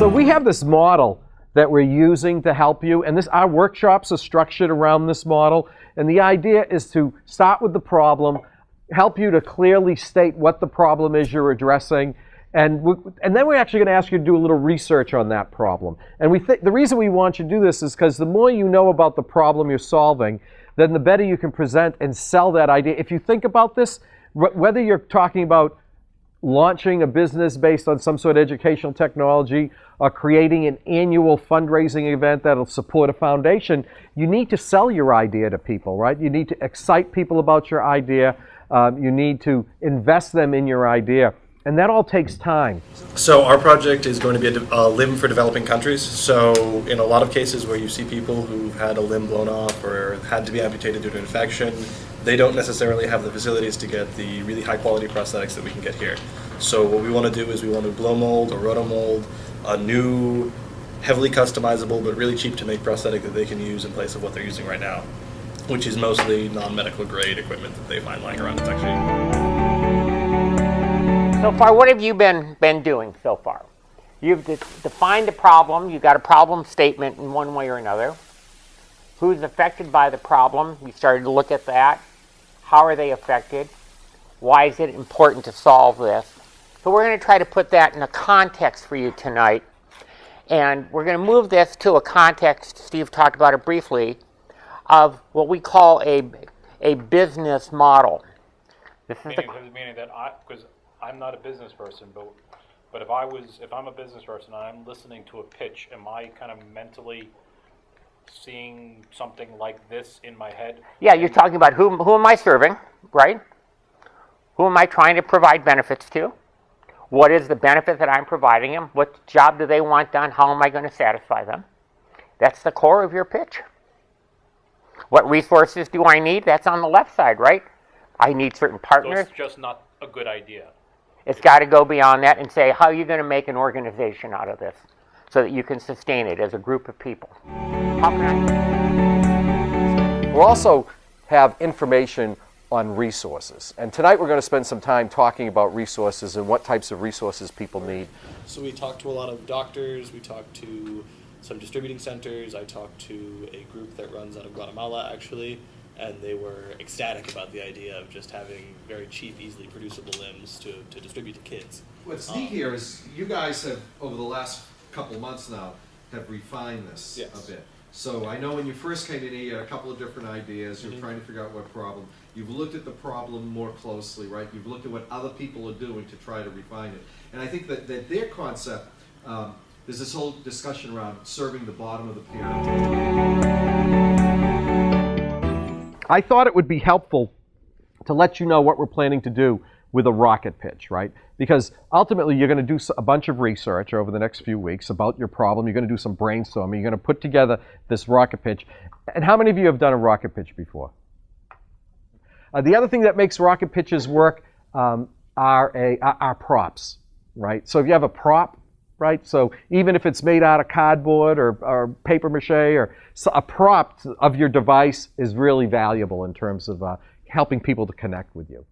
So we have this model that we're using to help you, and our workshops are structured around this model. And the idea is to start with the problem, help you to clearly state what the problem is you're addressing, and then we're actually going to ask you to do a little research on that problem. And the reason we want you to do this is because the more you know about the problem you're solving, then the better you can present and sell that idea. If you think about this, whether you're talking about launching a business based on some sort of educational technology or creating an annual fundraising event that'll support a foundation, you need to sell your idea to people, right? You need to excite people about your idea. You need to invest them in your idea. And that all takes time. So our project is going to be a limb for developing countries. So in a lot of cases where you see people who've had a limb blown off or had to be amputated due to infection, they don't necessarily have the facilities to get the really high quality prosthetics that we can get here. So what we want to do is we want to blow mold or rotomold a new, heavily customizable but really cheap to make prosthetic that they can use in place of what they're using right now, which is mostly non-medical grade equipment that they find lying around. It's actually... So far, what have you been doing so far? You've defined the problem. You've got a problem statement in one way or another. Who's affected by the problem? You started to look at that. How are they affected? Why is it important to solve this? So we're going to try to put that in a context for you tonight. And we're going to move this to a context, Steve talked about it briefly, of what we call a business model. This is meaning that because I'm not a business person, but if I'm a business person and I'm listening to a pitch, am I kind of mentally seeing something like this in my head? Yeah, you're talking about who am I serving, right? Who am I trying to provide benefits to? What is the benefit that I'm providing them? What job do they want done? How am I going to satisfy them? That's the core of your pitch. What resources do I need? That's on the left side, right? I need certain partners. So it's just not a good idea. It's got to go beyond that and say, how are you going to make an organization out of this so that you can sustain it as a group of people? How can I? We'll also have information on resources. And tonight we're going to spend some time talking about resources and what types of resources people need. So we talked to a lot of doctors, we talked to some distributing centers, I talked to a group that runs out of Guatemala actually, and they were ecstatic about the idea of just having very cheap, easily producible limbs to distribute to kids. What's neat here is you guys have, over the last couple months now, have refined this a bit. So I know when you first came in here, you had a couple of different ideas. You're trying to figure out what problem. You've looked at the problem more closely, right? You've looked at what other people are doing to try to refine it. And I think that their concept, there's this whole discussion around serving the bottom of the pyramid. I thought it would be helpful to let you know what we're planning to do with a rocket pitch, right? Because ultimately you're going to do a bunch of research over the next few weeks about your problem. You're going to do some brainstorming. You're going to put together this rocket pitch. And how many of you have done a rocket pitch before? The other thing that makes rocket pitches work are props, right? So if you have a prop, right? So even if it's made out of cardboard or paper mache, or a prop of your device is really valuable in terms of helping people to connect with you.